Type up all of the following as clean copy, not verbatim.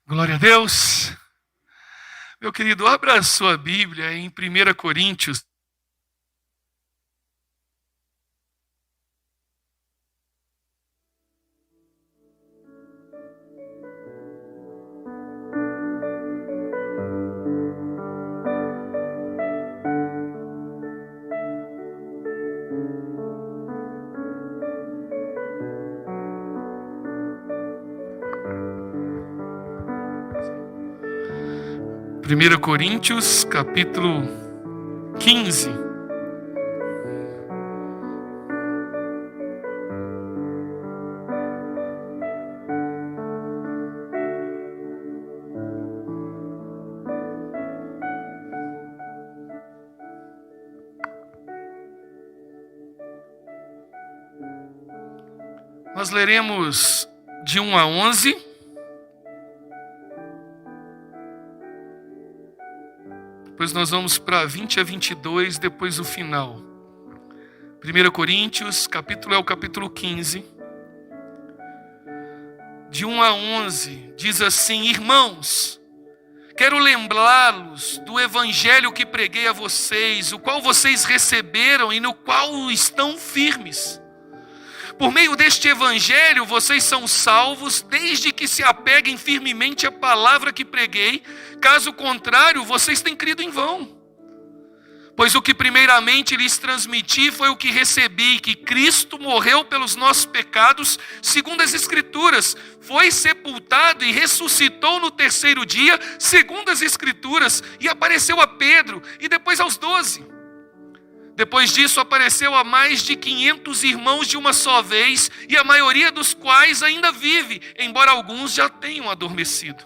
Glória a Deus. Meu querido, abra a sua Bíblia em 1 Coríntios. Primeira Coríntios, capítulo 15. Nós leremos de 1 a 11. Depois nós vamos para 20 a 22, depois o final. 1 Coríntios, capítulo é o capítulo 15. De 1 a 11, diz assim: Irmãos, quero lembrá-los do evangelho que preguei a vocês, o qual vocês receberam e no qual estão firmes. Por meio deste evangelho, vocês são salvos, desde que se apeguem firmemente à palavra que preguei. Caso contrário, vocês têm crido em vão. Pois o que primeiramente lhes transmiti foi o que recebi, que Cristo morreu pelos nossos pecados, segundo as Escrituras, foi sepultado e ressuscitou no terceiro dia, segundo as Escrituras, e apareceu a Pedro, e depois aos 12. Depois disso apareceu a mais de 500 irmãos de uma só vez, e a maioria dos quais ainda vive, embora alguns já tenham adormecido.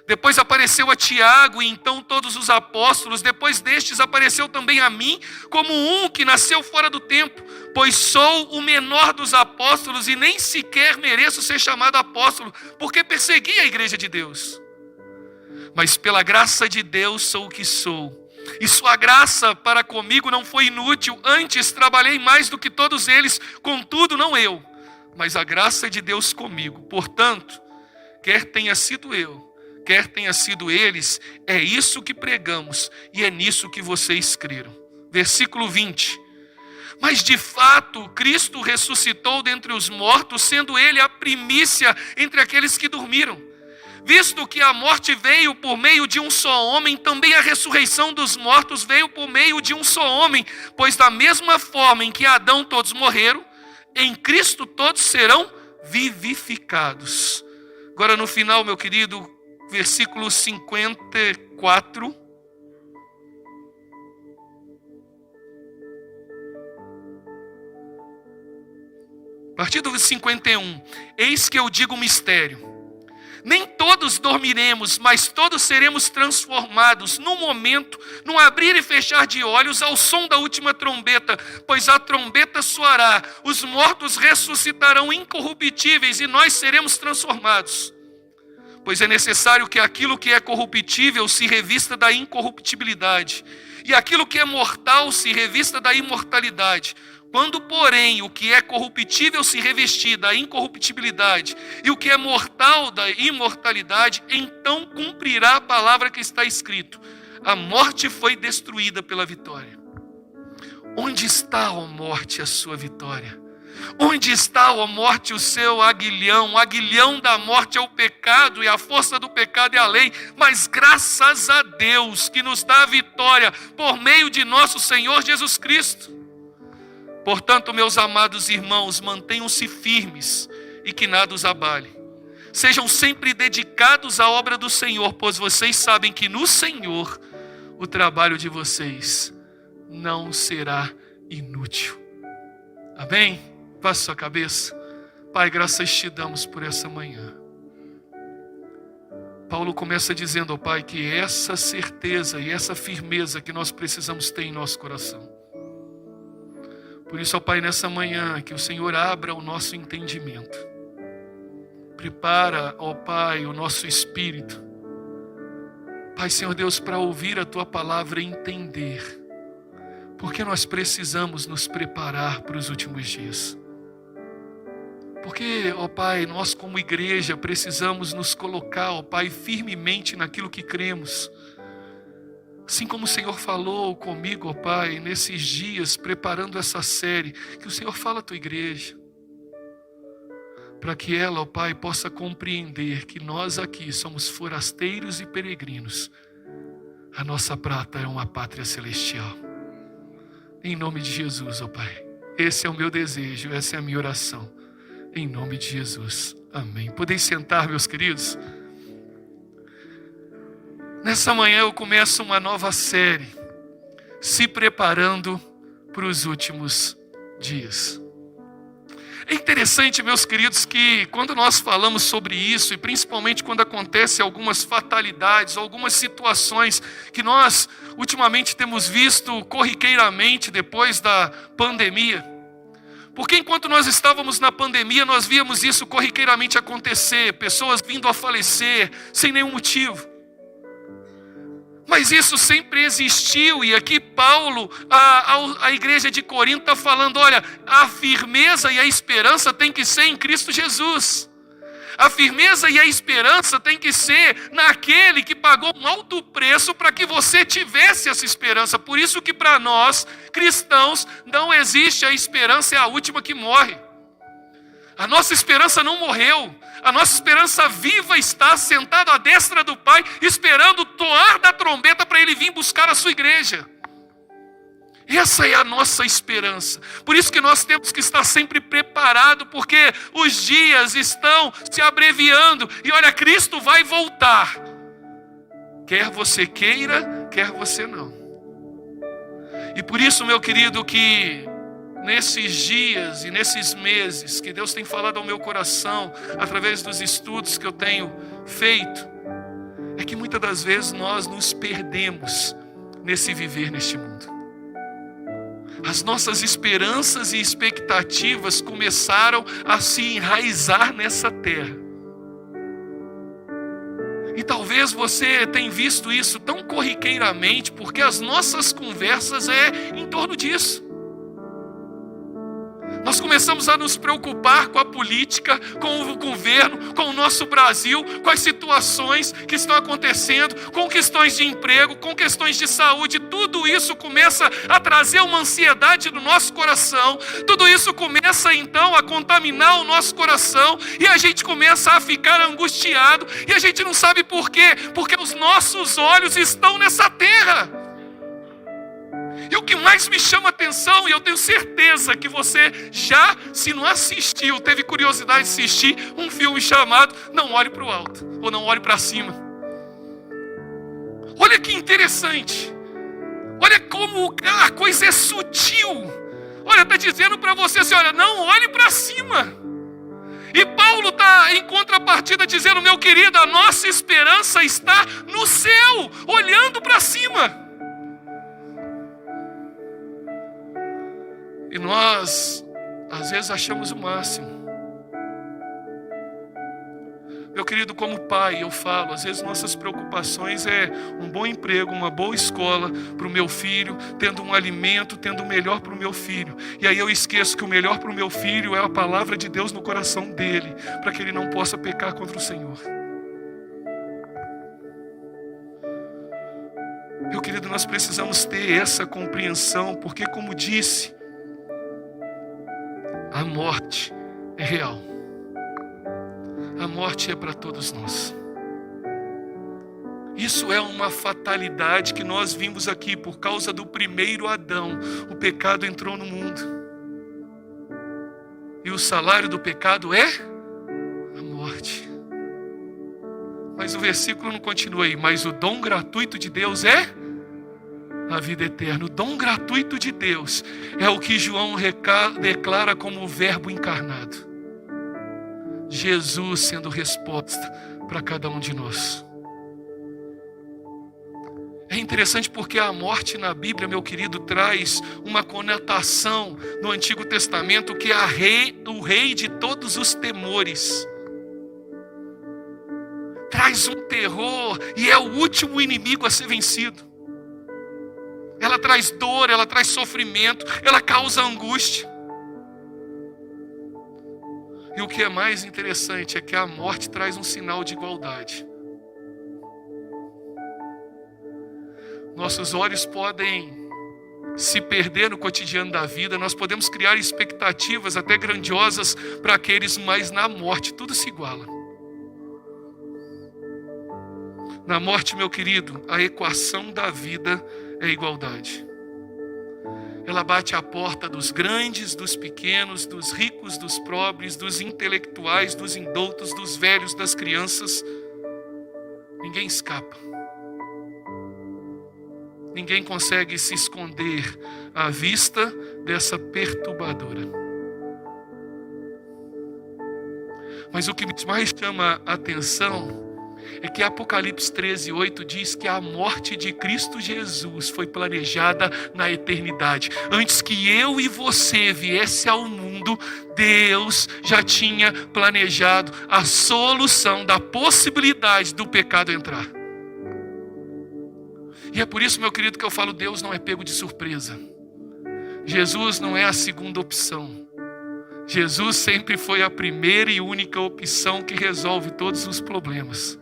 Depois apareceu a Tiago e então todos os apóstolos. Depois destes apareceu também a mim, como um que nasceu fora do tempo, pois sou o menor dos apóstolos e nem sequer mereço ser chamado apóstolo, porque persegui a igreja de Deus. Mas pela graça de Deus sou o que sou. E sua graça para comigo não foi inútil, antes trabalhei mais do que todos eles, contudo não eu, mas a graça de Deus comigo. Portanto, quer tenha sido eu, quer tenha sido eles, é isso que pregamos e é nisso que vocês creram. Versículo 20. Mas de fato, Cristo ressuscitou dentre os mortos, sendo ele a primícia entre aqueles que dormiram. Visto que a morte veio por meio de um só homem, também a ressurreição dos mortos veio por meio de um só homem, pois da mesma forma em que Adão todos morreram, em Cristo todos serão vivificados. Agora no final, meu querido, versículo 54. A partir do 51, eis que eu digo um mistério. Nem todos dormiremos, mas todos seremos transformados num momento, num abrir e fechar de olhos, ao som da última trombeta, pois a trombeta soará, os mortos ressuscitarão incorruptíveis e nós seremos transformados. Pois é necessário que aquilo que é corruptível se revista da incorruptibilidade, e aquilo que é mortal se revista da imortalidade. Quando, porém, o que é corruptível se revestir da incorruptibilidade e o que é mortal da imortalidade, então cumprirá a palavra que está escrito: a morte foi destruída pela vitória. Onde está, ó morte, a sua vitória? Onde está, ó morte, o seu aguilhão? O aguilhão da morte é o pecado e a força do pecado é a lei. Mas graças a Deus que nos dá a vitória por meio de nosso Senhor Jesus Cristo. Portanto, meus amados irmãos, mantenham-se firmes e que nada os abale. Sejam sempre dedicados à obra do Senhor, pois vocês sabem que no Senhor o trabalho de vocês não será inútil. Amém? Baixe sua cabeça. Pai, graças te damos por essa manhã. Paulo começa dizendo ao Pai que essa certeza e essa firmeza que nós precisamos ter em nosso coração. Por isso, ó Pai, nessa manhã, que o Senhor abra o nosso entendimento. Prepara, ó Pai, o nosso espírito. Pai, Senhor Deus, para ouvir a Tua palavra e entender. Porque nós precisamos nos preparar para os últimos dias. Porque, ó Pai, nós como igreja precisamos nos colocar, ó Pai, firmemente naquilo que cremos. Assim como o Senhor falou comigo, ó Pai, nesses dias, preparando essa série, que o Senhor fala à tua igreja, para que ela, ó Pai, possa compreender que nós aqui somos forasteiros e peregrinos. A nossa prata é uma pátria celestial. Em nome de Jesus, ó Pai. Esse é o meu desejo, essa é a minha oração. Em nome de Jesus. Amém. Podem sentar, meus queridos. Nessa manhã eu começo uma nova série, se preparando para os últimos dias. É interessante, meus queridos, que quando nós falamos sobre isso, e principalmente quando acontecem algumas fatalidades, algumas situações que nós ultimamente temos visto corriqueiramente depois da pandemia, porque enquanto nós estávamos na pandemia, nós víamos isso corriqueiramente acontecer, pessoas vindo a falecer sem nenhum motivo. Mas isso sempre existiu, e aqui Paulo, a igreja de Corinto está falando, olha, a firmeza e a esperança tem que ser em Cristo Jesus. A firmeza e a esperança tem que ser naquele que pagou um alto preço para que você tivesse essa esperança. Por isso que para nós, cristãos, não existe a esperança, é a última que morre. A nossa esperança não morreu. A nossa esperança viva está sentada à destra do Pai, esperando o toar da trombeta para Ele vir buscar a sua igreja. Essa é a nossa esperança. Por isso que nós temos que estar sempre preparados, porque os dias estão se abreviando. E olha, Cristo vai voltar. Quer você queira, quer você não. E por isso, meu querido, que nesses dias e nesses meses que Deus tem falado ao meu coração, através dos estudos que eu tenho feito, é que muitas das vezes nós nos perdemos nesse viver neste mundo. As nossas esperanças e expectativas começaram a se enraizar nessa terra. E talvez você tenha visto isso tão corriqueiramente, porque as nossas conversas é em torno disso. Nós começamos a nos preocupar com a política, com o governo, com o nosso Brasil, com as situações que estão acontecendo, com questões de emprego, com questões de saúde. Tudo isso começa a trazer uma ansiedade no nosso coração. Tudo isso começa então a contaminar o nosso coração e a gente começa a ficar angustiado e a gente não sabe por quê, porque os nossos olhos estão nessa terra. E o que mais me chama a atenção, e eu tenho certeza que você já, se não assistiu, teve curiosidade de assistir um filme chamado Não Olhe para o Alto, ou Não Olhe para Cima. Olha que interessante. Olha como a coisa é sutil. Olha, está dizendo para você assim, olha, não olhe para cima. E Paulo está em contrapartida dizendo, meu querido, a nossa esperança está no céu, olhando para cima. E nós, às vezes, achamos o máximo. Meu querido, como pai, eu falo, às vezes nossas preocupações é um bom emprego, uma boa escola para o meu filho, tendo um alimento, tendo o melhor para o meu filho. E aí eu esqueço que o melhor para o meu filho é a palavra de Deus no coração dele, para que ele não possa pecar contra o Senhor. Meu querido, nós precisamos ter essa compreensão, porque como disse, a morte é real. A morte é para todos nós. Isso é uma fatalidade que nós vimos aqui por causa do primeiro Adão. O pecado entrou no mundo. E o salário do pecado é a morte. Mas o versículo não continua aí. Mas o dom gratuito de Deus é a vida eterna. O dom gratuito de Deus é o que João declara como o verbo encarnado. Jesus sendo resposta para cada um de nós. É interessante porque a morte na Bíblia, meu querido, traz uma conotação no Antigo Testamento que é o rei de todos os temores. Traz um terror e é o último inimigo a ser vencido. Ela traz dor, ela traz sofrimento, ela causa angústia. E o que é mais interessante é que a morte traz um sinal de igualdade. Nossos olhos podem se perder no cotidiano da vida, nós podemos criar expectativas até grandiosas para aqueles, mas na morte tudo se iguala. Na morte, meu querido, a equação da vida é igualdade. Ela bate à porta dos grandes, dos pequenos, dos ricos, dos pobres, dos intelectuais, dos indoutos, dos velhos, das crianças. Ninguém escapa. Ninguém consegue se esconder à vista dessa perturbadora. Mas o que mais chama a atenção é que Apocalipse 13:8 diz que a morte de Cristo Jesus foi planejada na eternidade. Antes que eu e você viesse ao mundo, Deus já tinha planejado a solução da possibilidade do pecado entrar. E é por isso, meu querido, que eu falo, Deus não é pego de surpresa. Jesus não é a segunda opção. Jesus sempre foi a primeira e única opção que resolve todos os problemas.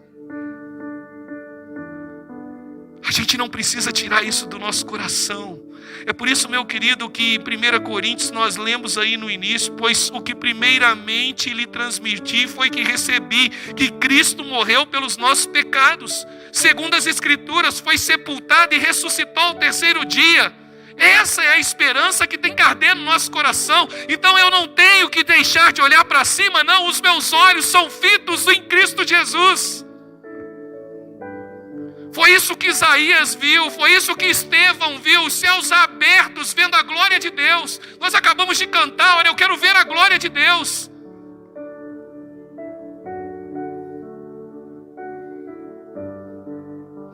A gente não precisa tirar isso do nosso coração. É por isso, meu querido, que em 1 Coríntios nós lemos aí no início: pois o que primeiramente lhe transmiti foi que recebi, que Cristo morreu pelos nossos pecados, segundo as Escrituras, foi sepultado e ressuscitou ao terceiro dia. Essa é a esperança que tem que arder no nosso coração. Então eu não tenho que deixar de olhar para cima, não. Os meus olhos são fitos em Cristo Jesus. Foi isso que Isaías viu, foi isso que Estevão viu, os céus abertos, vendo a glória de Deus. Nós acabamos de cantar, olha, eu quero ver a glória de Deus.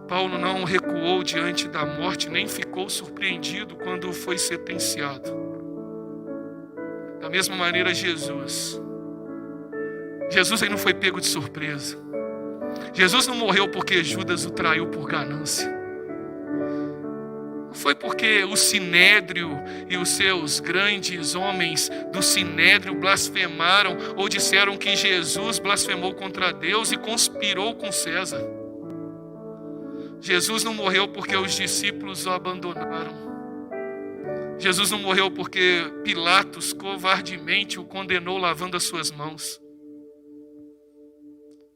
Paulo não recuou diante da morte, nem ficou surpreendido quando foi sentenciado. Da mesma maneira, Jesus aí não foi pego de surpresa. Jesus não morreu porque Judas o traiu por ganância. Não foi porque o Sinédrio e os seus grandes homens do Sinédrio blasfemaram ou disseram que Jesus blasfemou contra Deus e conspirou com César. Jesus não morreu porque os discípulos o abandonaram. Jesus não morreu porque Pilatos covardemente o condenou lavando as suas mãos.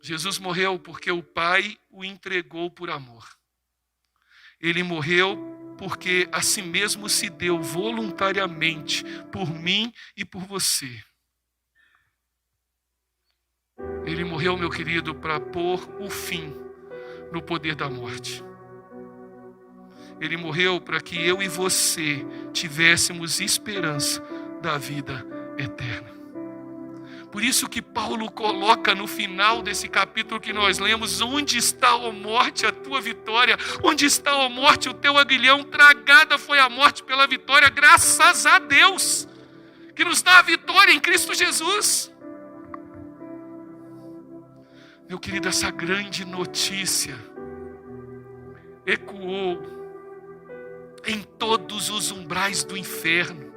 Jesus morreu porque o Pai o entregou por amor. Ele morreu porque a si mesmo se deu voluntariamente por mim e por você. Ele morreu, meu querido, para pôr o fim no poder da morte. Ele morreu para que eu e você tivéssemos esperança da vida eterna. Por isso que Paulo coloca no final desse capítulo que nós lemos: onde está, ó morte, a tua vitória? Onde está, ó morte, o teu aguilhão? Tragada foi a morte pela vitória, graças a Deus, que nos dá a vitória em Cristo Jesus. Meu querido, essa grande notícia ecoou em todos os umbrais do inferno.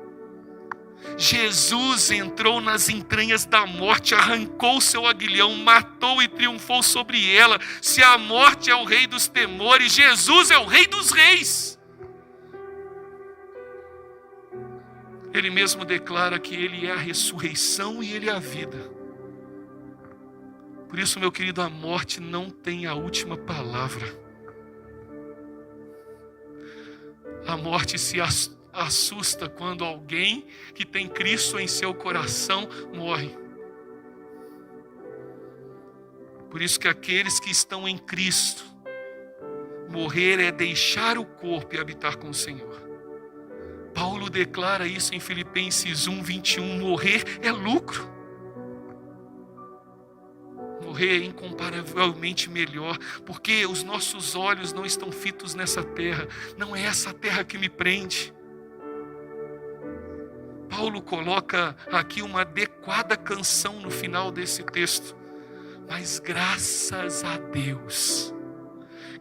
Jesus entrou nas entranhas da morte, arrancou seu aguilhão, matou e triunfou sobre ela. Se a morte é o rei dos temores, Jesus é o rei dos reis. Ele mesmo declara que ele é a ressurreição e ele é a vida. Por isso, meu querido, a morte não tem a última palavra. A morte se assusta quando alguém que tem Cristo em seu coração morre. Por isso que aqueles que estão em Cristo, morrer é deixar o corpo e habitar com o Senhor. Paulo declara isso em Filipenses 1:21, morrer é lucro. Morrer é incomparavelmente melhor, porque os nossos olhos não estão fitos nessa terra, não é essa terra que me prende. Paulo coloca aqui uma adequada canção no final desse texto. Mas graças a Deus,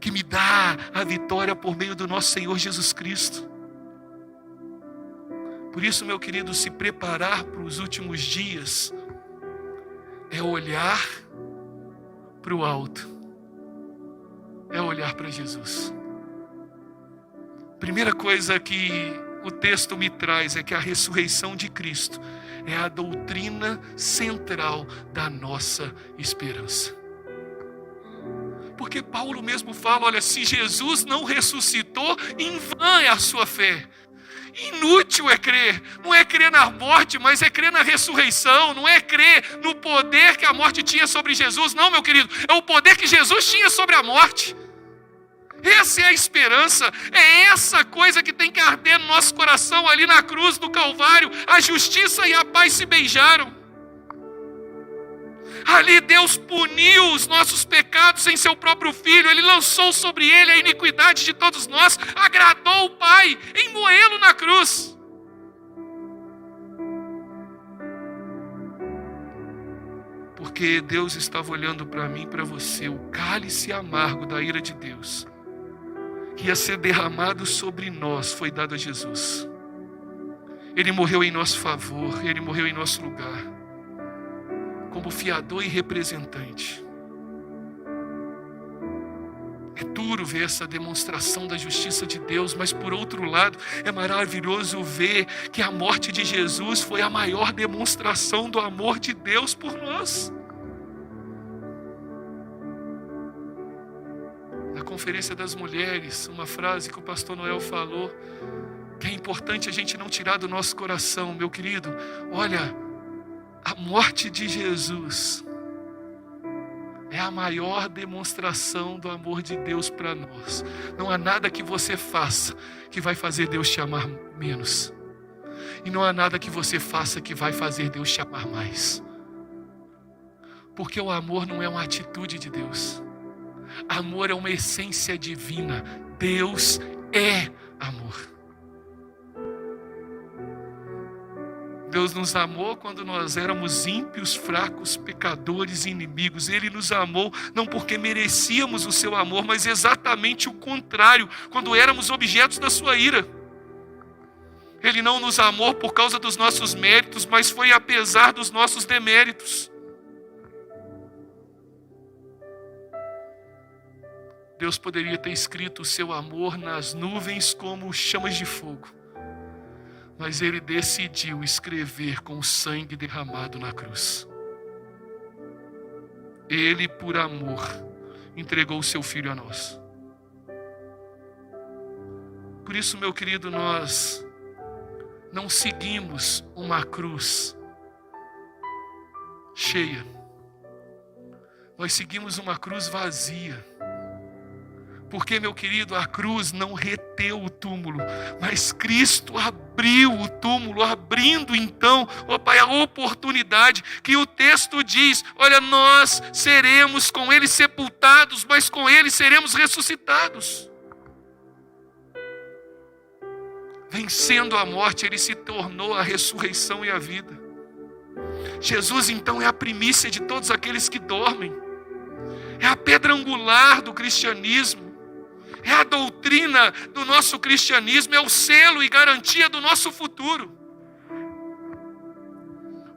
que me dá a vitória por meio do nosso Senhor Jesus Cristo. Por isso, meu querido, se preparar para os últimos dias é olhar para o alto, é olhar para Jesus. Primeira coisa que o texto me traz é que a ressurreição de Cristo é a doutrina central da nossa esperança. Porque Paulo mesmo fala, olha, se Jesus não ressuscitou, em vão é a sua fé. Inútil é crer, não é crer na morte, mas é crer na ressurreição, não é crer no poder que a morte tinha sobre Jesus, não, meu querido, é o poder que Jesus tinha sobre a morte. Essa é a esperança, é essa coisa que tem que arder no nosso coração ali na cruz do Calvário. A justiça e a paz se beijaram. Ali Deus puniu os nossos pecados em seu próprio Filho. Ele lançou sobre ele a iniquidade de todos nós. Agradou o Pai em moê-lo na cruz. Porque Deus estava olhando para mim e para você. O cálice amargo da ira de Deus, que ia ser derramado sobre nós, foi dado a Jesus. Ele morreu em nosso favor. Ele morreu em nosso lugar, como fiador e representante. É duro ver essa demonstração da justiça de Deus, mas por outro lado, é maravilhoso ver que a morte de Jesus foi a maior demonstração do amor de Deus por nós. Na Conferência das Mulheres, uma frase que o pastor Noel falou, que é importante a gente não tirar do nosso coração, meu querido. Olha, a morte de Jesus é a maior demonstração do amor de Deus para nós. Não há nada que você faça que vai fazer Deus te amar menos. E não há nada que você faça que vai fazer Deus te amar mais. Porque o amor não é uma atitude de Deus. Amor é uma essência divina. Deus é amor. Deus nos amou quando nós éramos ímpios, fracos, pecadores e inimigos. Ele nos amou não porque merecíamos o seu amor, mas exatamente o contrário, quando éramos objetos da sua ira. Ele não nos amou por causa dos nossos méritos, mas foi apesar dos nossos deméritos. Deus poderia ter escrito o seu amor nas nuvens como chamas de fogo, mas Ele decidiu escrever com o sangue derramado na cruz. Ele, por amor, entregou o seu Filho a nós. Por isso, meu querido, nós não seguimos uma cruz cheia. Nós seguimos uma cruz vazia. Porque, meu querido, a cruz não reteu o túmulo, mas Cristo abriu o túmulo, abrindo então, ó Pai, a oportunidade que o texto diz, olha, nós seremos com Ele sepultados, mas com Ele seremos ressuscitados. Vencendo a morte, Ele se tornou a ressurreição e a vida. Jesus então é a primícia de todos aqueles que dormem, é a pedra angular do cristianismo, é a doutrina do nosso cristianismo, é o selo e garantia do nosso futuro.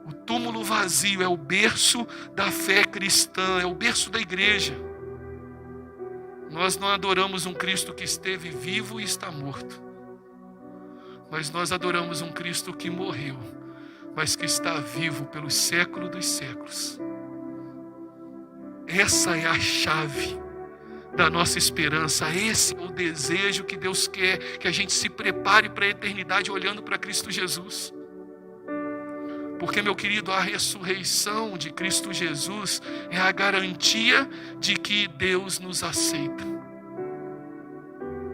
O túmulo vazio é o berço da fé cristã, é o berço da igreja. Nós não adoramos um Cristo que esteve vivo e está morto, mas nós adoramos um Cristo que morreu, mas que está vivo pelos séculos dos séculos. Essa é a chave da nossa esperança. Esse é o desejo que Deus quer, que a gente se prepare para a eternidade olhando para Cristo Jesus. Porque, meu querido, a ressurreição de Cristo Jesus é a garantia de que Deus nos aceita.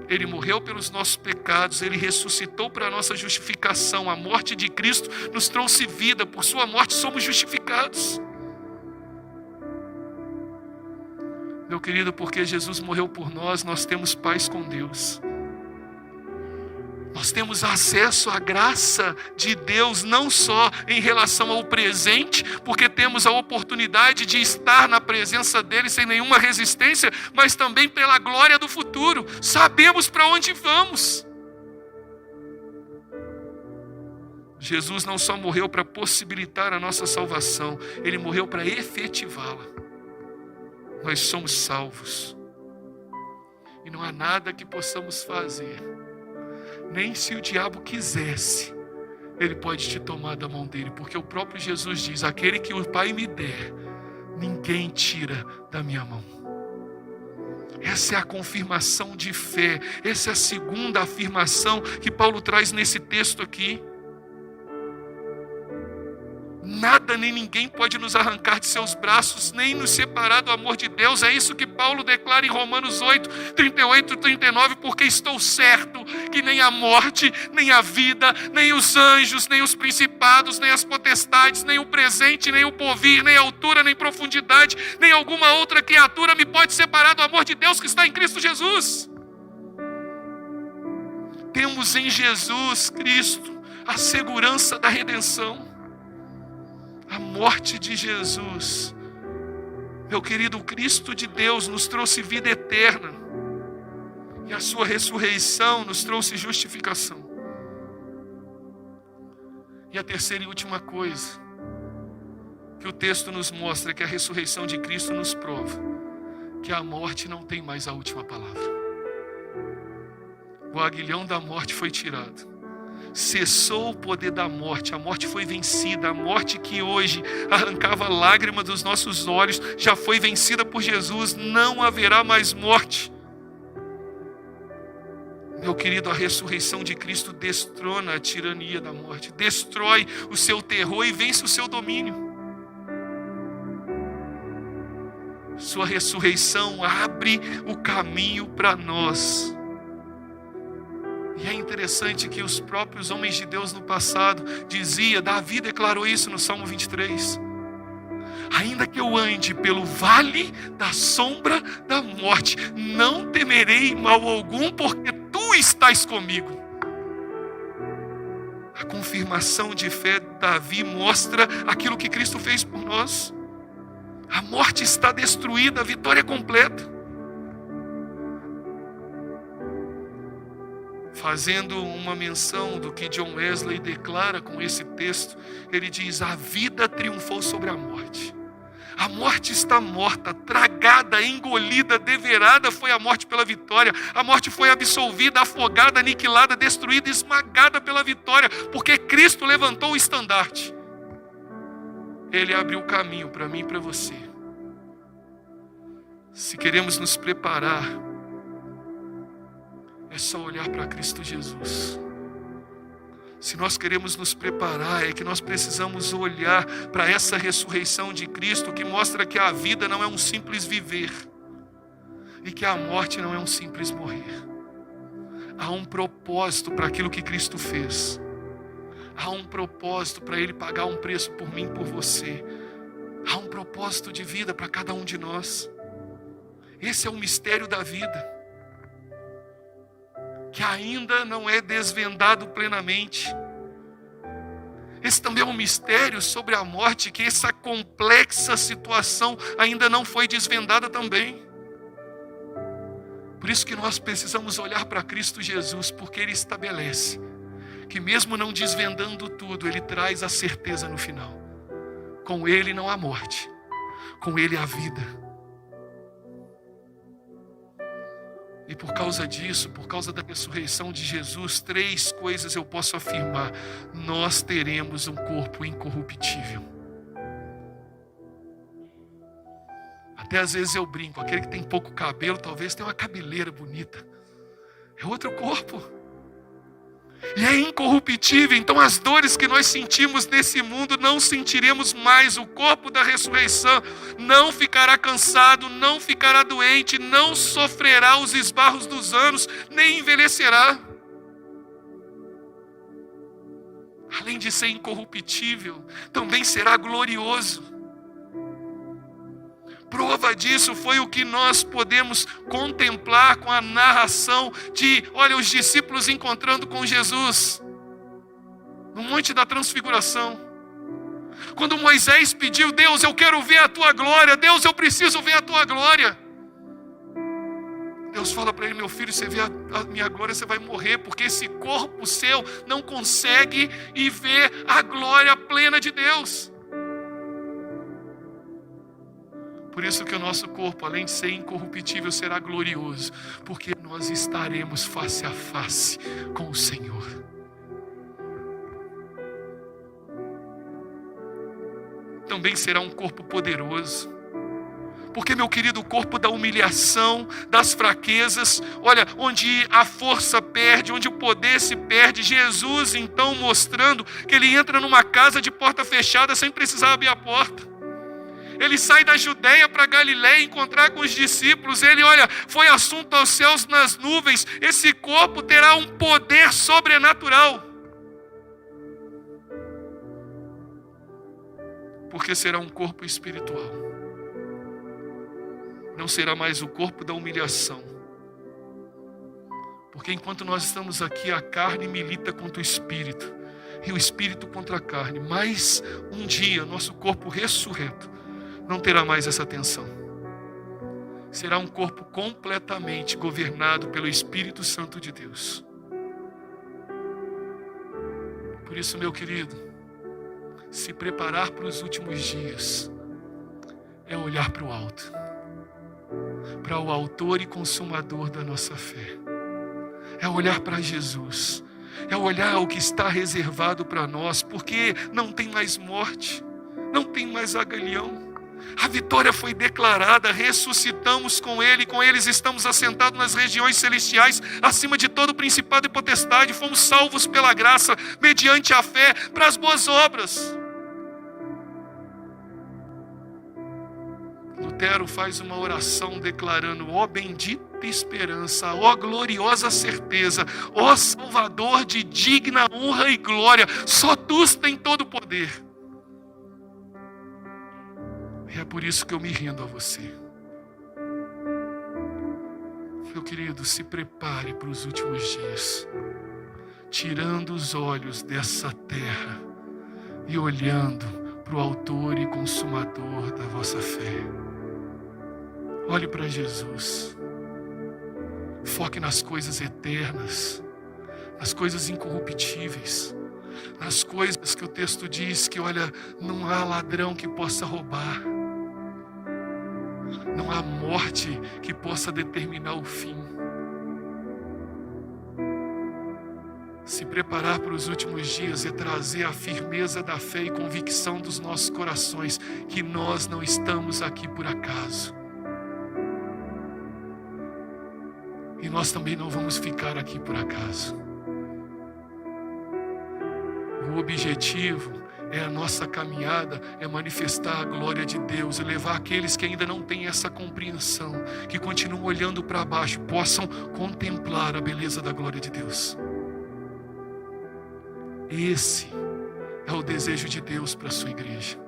Ele morreu pelos nossos pecados, Ele ressuscitou para a nossa justificação. A morte de Cristo nos trouxe vida, por sua morte somos justificados. Meu querido, porque Jesus morreu por nós, nós temos paz com Deus. Nós temos acesso à graça de Deus, não só em relação ao presente, porque temos a oportunidade de estar na presença dEle sem nenhuma resistência, mas também pela glória do futuro. Sabemos para onde vamos. Jesus não só morreu para possibilitar a nossa salvação, Ele morreu para efetivá-la. Nós somos salvos. E não há nada que possamos fazer. Nem se o diabo quisesse, ele pode te tomar da mão dele. Porque o próprio Jesus diz: aquele que o Pai me der, ninguém tira da minha mão. Essa é a confirmação de fé. Essa é a segunda afirmação que Paulo traz nesse texto aqui. Nada nem ninguém pode nos arrancar de seus braços, nem nos separar do amor de Deus. É isso que Paulo declara em Romanos 8, 38 e 39. Porque estou certo que nem a morte, nem a vida, nem os anjos, nem os principados, nem as potestades, nem o presente, nem o porvir, nem a altura, nem profundidade, nem alguma outra criatura me pode separar do amor de Deus que está em Cristo Jesus. Temos em Jesus Cristo a segurança da redenção. A morte de Jesus, meu querido, o Cristo de Deus nos trouxe vida eterna. E a sua ressurreição nos trouxe justificação. E a terceira e última coisa que o texto nos mostra é que a ressurreição de Cristo nos prova que a morte não tem mais a última palavra. O aguilhão da morte foi tirado. Cessou o poder da morte, a morte foi vencida. A morte que hoje arrancava lágrimas dos nossos olhos já foi vencida por Jesus. Não haverá mais morte. Meu querido, a ressurreição de Cristo destrona a tirania da morte, destrói o seu terror e vence o seu domínio. Sua ressurreição abre o caminho para nós. E é interessante que os próprios homens de Deus no passado diziam, Davi declarou isso no Salmo 23. Ainda que eu ande pelo vale da sombra da morte, não temerei mal algum, porque tu estás comigo. A confirmação de fé de Davi mostra aquilo que Cristo fez por nós. A morte está destruída, a vitória é completa. Fazendo uma menção do que John Wesley declara com esse texto, ele diz: a vida triunfou sobre a morte. A morte está morta, tragada, engolida, deverada foi a morte pela vitória. A morte foi absolvida, afogada, aniquilada, destruída, esmagada pela vitória, porque Cristo levantou o estandarte. Ele abriu o caminho para mim e para você. Se queremos nos preparar, é só olhar para Cristo Jesus. Se nós queremos nos preparar, é que nós precisamos olhar para essa ressurreição de Cristo, que mostra que a vida não é um simples viver e que a morte não é um simples morrer. Há um propósito para aquilo que Cristo fez. Há um propósito para Ele pagar um preço por mim e por você. Há um propósito de vida para cada um de nós. Esse é o mistério da vida, que ainda não é desvendado plenamente. Esse também é um mistério sobre a morte, que essa complexa situação ainda não foi desvendada também. Por isso que nós precisamos olhar para Cristo Jesus, porque Ele estabelece que mesmo não desvendando tudo, Ele traz a certeza no final. Com Ele não há morte, com Ele há vida. E por causa disso, por causa da ressurreição de Jesus, 3 coisas eu posso afirmar: nós teremos um corpo incorruptível. Até às vezes eu brinco, aquele que tem pouco cabelo, talvez tenha uma cabeleira bonita. É outro corpo. E é incorruptível, então as dores que nós sentimos nesse mundo não sentiremos mais. O corpo da ressurreição não ficará cansado, não ficará doente, não sofrerá os esbarros dos anos, nem envelhecerá. Além de ser incorruptível, também será glorioso. Prova disso foi o que nós podemos contemplar com a narração de, olha, os discípulos encontrando com Jesus no Monte da Transfiguração. Quando Moisés pediu: Deus, eu quero ver a tua glória, Deus, eu preciso ver a tua glória. Deus fala para ele: meu filho, você vê a minha glória, você vai morrer, porque esse corpo seu não consegue ir ver a glória plena de Deus. Por isso que o nosso corpo, além de ser incorruptível, será glorioso, porque nós estaremos face a face com o Senhor. Também será um corpo poderoso, porque, meu querido, o corpo da humilhação, das fraquezas, olha, onde a força perde, onde o poder se perde, Jesus então mostrando que ele entra numa casa de porta fechada sem precisar abrir a porta. Ele sai da Judeia para Galiléia encontrar com os discípulos. Ele, olha, foi assunto aos céus nas nuvens. Esse corpo terá um poder sobrenatural, porque será um corpo espiritual. Não será mais o corpo da humilhação, porque enquanto nós estamos aqui, a carne milita contra o espírito e o espírito contra a carne. Mas um dia nosso corpo ressurreto não terá mais essa tensão. Será um corpo completamente governado pelo Espírito Santo de Deus. Por isso, meu querido, se preparar para os últimos dias é olhar para o alto, para o autor e consumador da nossa fé. É olhar para Jesus, é olhar o que está reservado para nós, porque não tem mais morte, não tem mais agalhão. A vitória foi declarada, ressuscitamos com Ele, com eles estamos assentados nas regiões celestiais, acima de todo principado e potestade. Fomos salvos pela graça, mediante a fé, para as boas obras. Lutero faz uma oração declarando: ó bendita esperança, ó gloriosa certeza, ó Salvador de digna honra e glória, só Tu tens todo o poder. E é por isso que eu me rendo a você. Meu querido, se prepare para os últimos dias, tirando os olhos dessa terra e olhando para o autor e consumador da vossa fé. Olhe para Jesus. Foque nas coisas eternas, nas coisas incorruptíveis, nas coisas que o texto diz que, olha, não há ladrão que possa roubar. Não há morte que possa determinar o fim. Se preparar para os últimos dias é trazer a firmeza da fé e convicção dos nossos corações que nós não estamos aqui por acaso. E nós também não vamos ficar aqui por acaso. O objetivo é a nossa caminhada, é manifestar a glória de Deus, é levar aqueles que ainda não têm essa compreensão, que continuam olhando para baixo, possam contemplar a beleza da glória de Deus. Esse é o desejo de Deus para a sua igreja.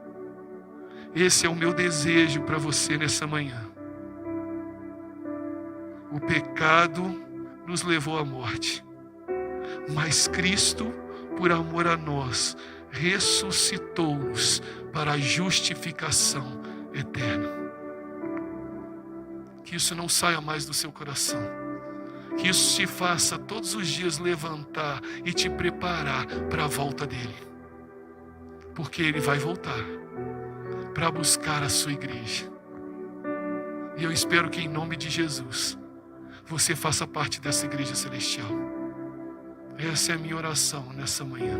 Esse é o meu desejo para você nessa manhã. O pecado nos levou à morte, mas Cristo, por amor a nós, ressuscitou-nos para a justificação eterna. Que isso não saia mais do seu coração. Que isso te faça todos os dias levantar e te preparar para a volta dele. Porque ele vai voltar para buscar a sua igreja. E eu espero que em nome de Jesus você faça parte dessa igreja celestial. Essa é a minha oração nessa manhã.